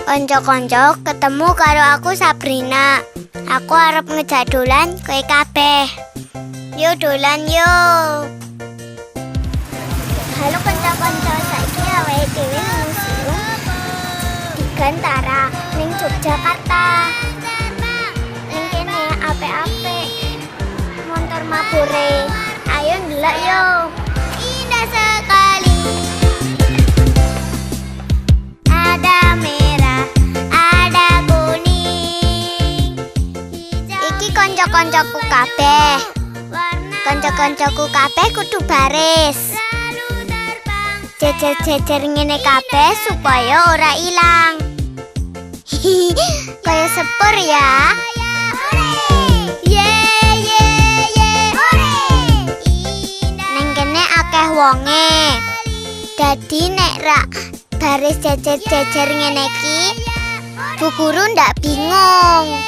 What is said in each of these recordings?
Konco-konco ketemu karo aku Sabrina. Aku arep ngejak dolan kowe kabeh. Yo dolan yo. Halo konco-konco, saiki awake dhewe nang museum Digantara ning Yogyakarta. Ning kene apik-apik montor mabure. Ayo ndelok yo. Indah sekali. Ada merah, ada kuning. Iki konco-koncoku kabeh. Konco-koncoku kabeh kudu baris. Jejer-jejer ngene kabeh supaya ora ilang. Kaya sepur ya. Neng kene akeh wonge. Dadi nek rak baris jejer-jejer ngene iki, Bu Guru ndak bingung.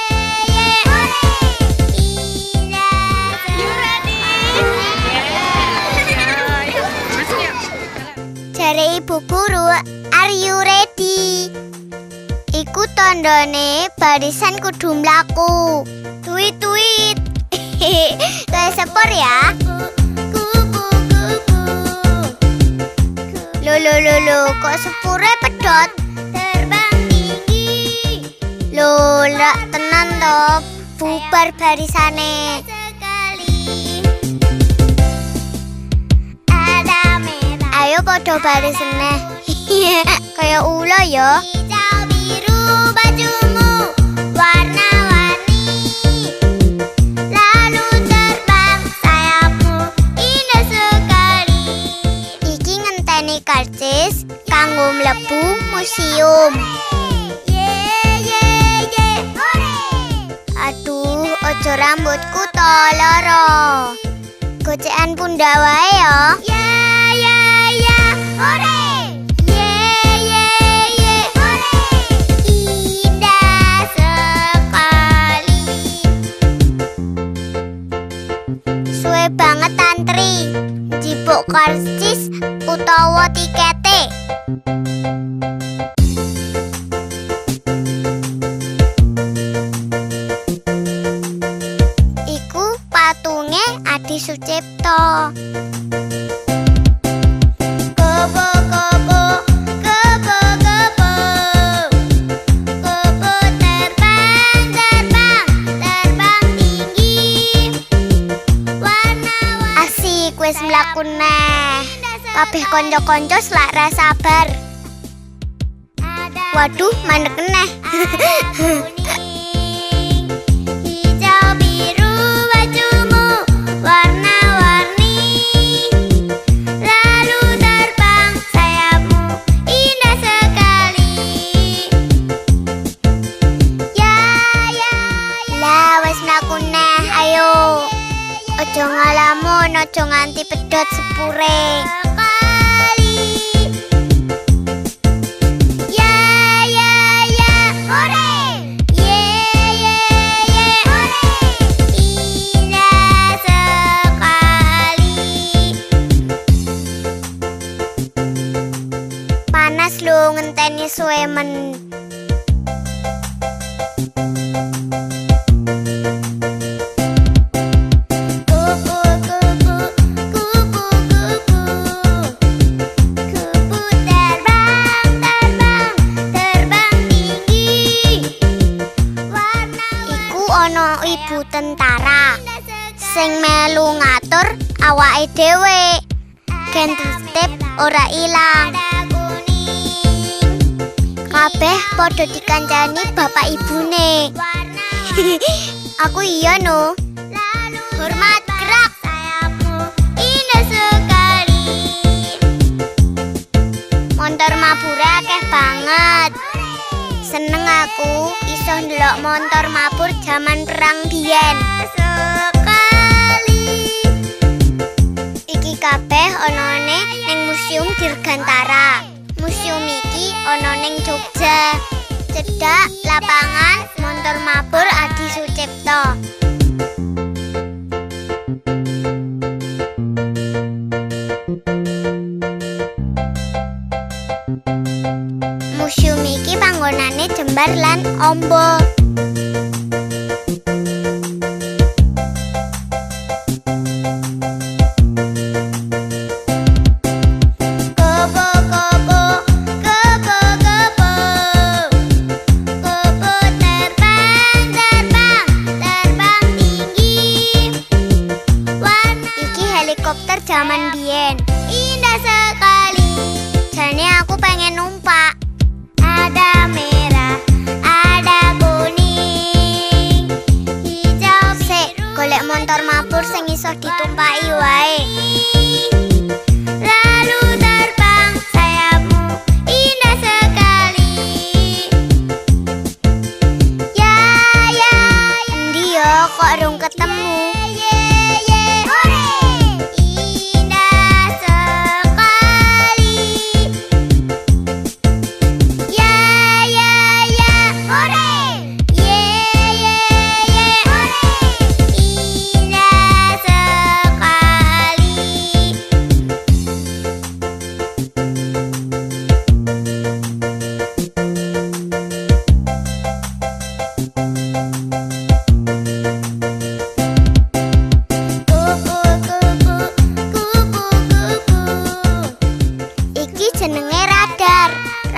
Jare Ibu Guru, are you ready? Iku tandane barisan kudu mlaku. Tuit-tuit. Kayak sepur ya. Lo, kok sepure pedot? Terbang tinggi. Lo, lak tenan to, bubar barisane. Ayo podo baris neh. Kayak ula ya. Hijau biru bajumu warna-warni. Lalu terbang sayapmu indah sekali. Iki ngenteni karcis kanggo mlebu museum. Aduh, ojo rambutku to loro. Gocekan punda wae ya. Hore! Hore! Indah sekali. Suwe banget antri. Jipuk karcis utawa tikete. Iku patunge Adi Sucipto. Wis mlaku neh. Kabeh kanca-kanca selak ra sabar. Waduh, mandek neh. Hijau biru bajumu warna-warni. Lalu terbang sayapmu indah sekali. Ya. Lah wis mlaku neh, ayo. Ojo ngalamun, ojo nganti pedot sepure. Ya, hore! Hore! Indah sekali. Panas lu ngenteni suwemen. Ibu tentara sing melu ngatur awake dhewe gen tertib ora ilang. Kabeh padha dikancani bapak ibune. Aku iya no. Hormat gerak. Indah sekali. Montor mabure akeh banget. Seneng aku iso ndelok montor mabur zaman perang biyen. Sekali. Iki kabeh onone ning Museum Dirgantara. Museum iki ono ning Jogja. Cedhak lapangan montor mabur Adi Sucipto. Museum iki panggonane jembar lan amba. Helikopter zaman biyen indah sekali. Jane aku pengen numpak. Ada merah, ada kuning, hijau, sik golek motor mabur sing iso ditumpaki wae. Lalu terbang sayapmu indah sekali. Ya, endi yo kok rung ketemu?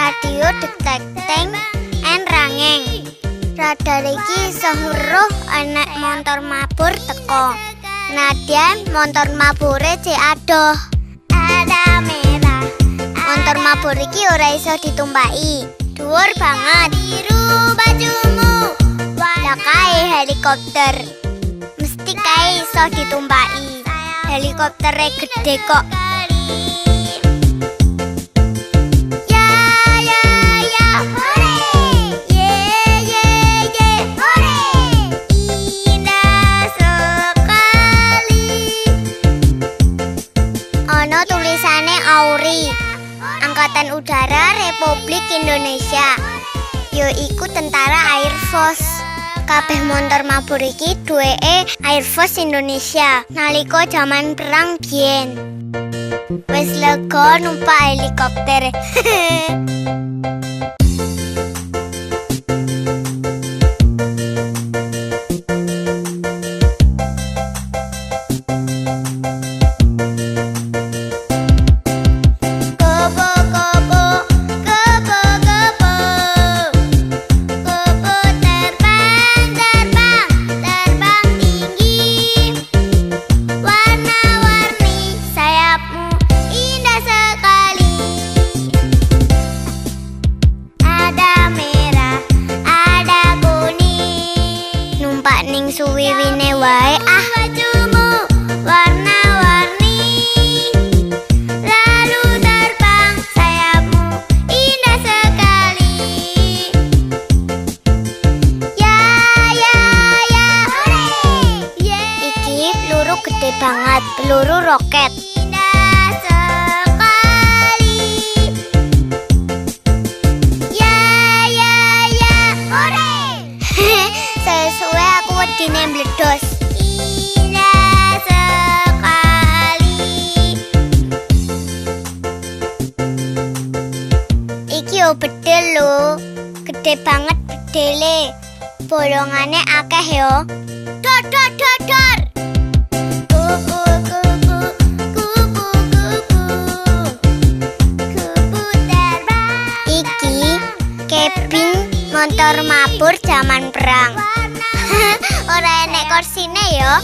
Radio detecting and rangeng. Radar iki iso weruh anek motor mabur teko. Nadyan motor mabure cek adoh. Ada merah. Motor mabur iki ora iso ditumpaki. Dhuwur banget. Biru bajumu. Lah kae helikopter. Mesti kae iso ditumpaki. Helikoptere gede kok. Ono tulisane AURI, Angkatan Udara Republik Indonesia. Yo iku tentara Air Force. Kabeh motor mabur iki duweke Air Force Indonesia nalika jaman perang biyen. Wes lega numpak helikopter. Ning suwiwine wae bajumu warna-warni. Lalu terbang sayapmu indah sekali. Ya iki peluru gede banget, peluru roket. Indah sekali. Sesuai aku wedine mbledos. Indah sekali. Iki yo bedel lho. Gede banget bedele. Bolongane akeh yo. Dor. Kupu terbang. Iki cabin motor mabur zaman perang. Ora enek korsine yo.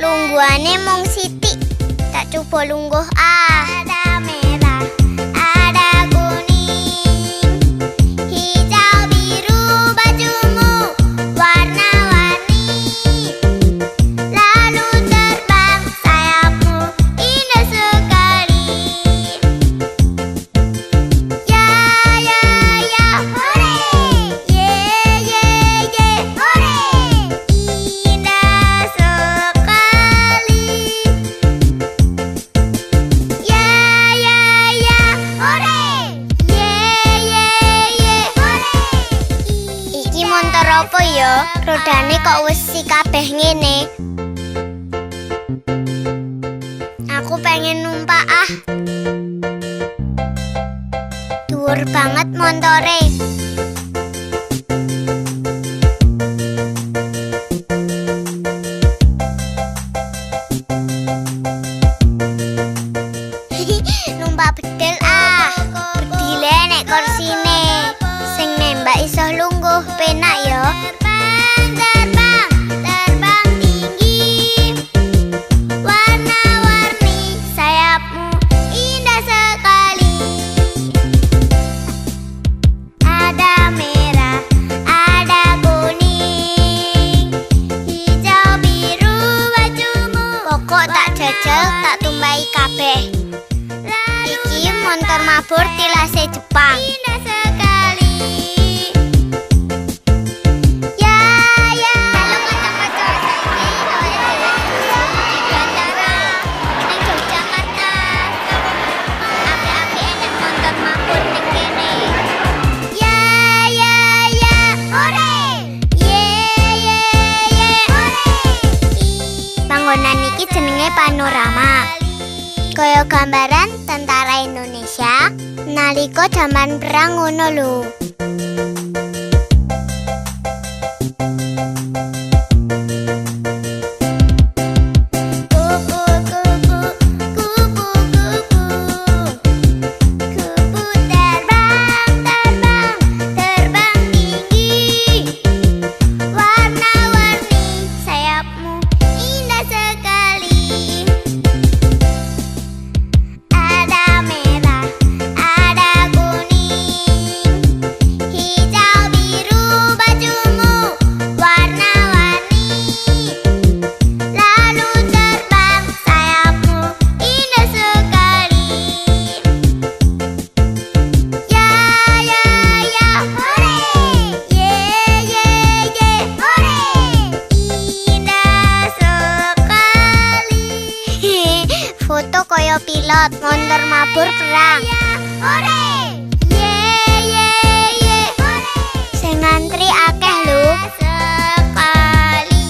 Lungguhane mung sithik. Tak coba lungguh Ada merah, ada kuning, hijau, biru bajumu warna-warni. Lalu terbang sayapmu indah sekali. Ya hore. Hore. Indah sekali. Ya hore. Hore. Iki montor apa ya? Rodane kok wesi kabeh ngene. Aku pengen numpak Dhuwur banget montore. Numpak bedel ah. Berdile nek korsine. Sing nembak iso lungguh penak yo. Terbang, terbang tinggi. Warna-warni sayapmu indah sekali. Ada merah, ada kuning, hijau biru bajumu. Pokok tak jajal, tak tumbai kabeh. Iki montor mabur tilase Jepang. Indah sekali. Ya, ya. Halo kocok-kocok saiki awake dhewe di bandara ning Yogyakarta. Apik-apik enek montor mabur ning kene. Ya, ya, ya. Hore. Ye, ye, ye. Hore. Panggonan iki jenenge Panorama. Kaya gambaran tentara Indonesia nalika jaman perang ngono lho. Kupu-kupu, kupu-kupu, kupu terbang, terbang, terbang tinggi. Warna-warni sayapmu indah sekali. Ada merah, ada kuning, hijau biru bajumu, warna-warni. Lalu terbang sayapmu indah sekali. Ya, ya, ya, hore. Ye, ye, ye, hore. Indah sekali. Foto koyo pilot montor mabur perang. Hore. Ye, ye, ye, hore. Sing ngantri akeh lho. Sekali.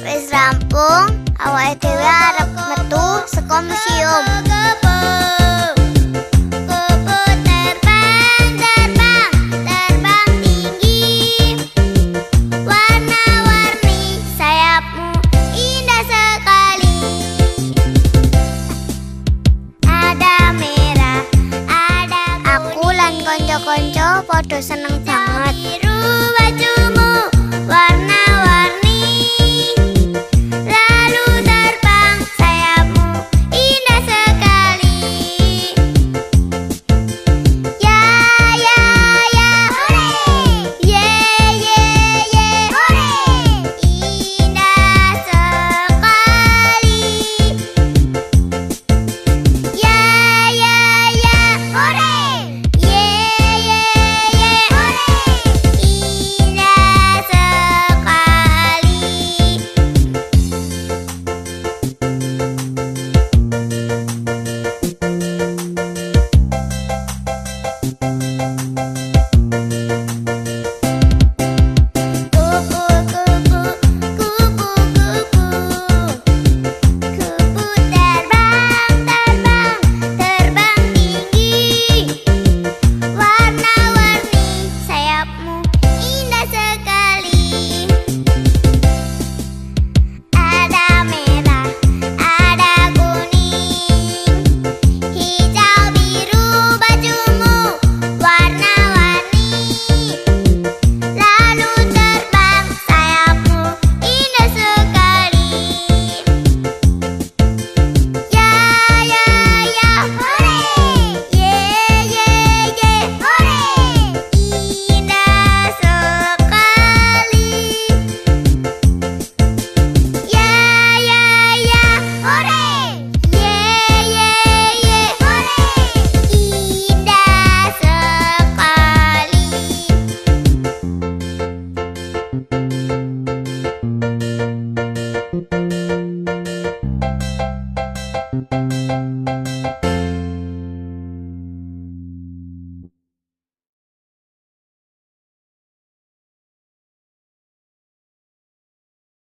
Wis rampung, awake dhewe arep metu saka museum. Kupu terbang, terbang, terbang tinggi. Warna-warni sayapmu indah sekali. Ada merah, ada kuning. Aku lan kanca-kanca padha seneng banget. Biru bajumu.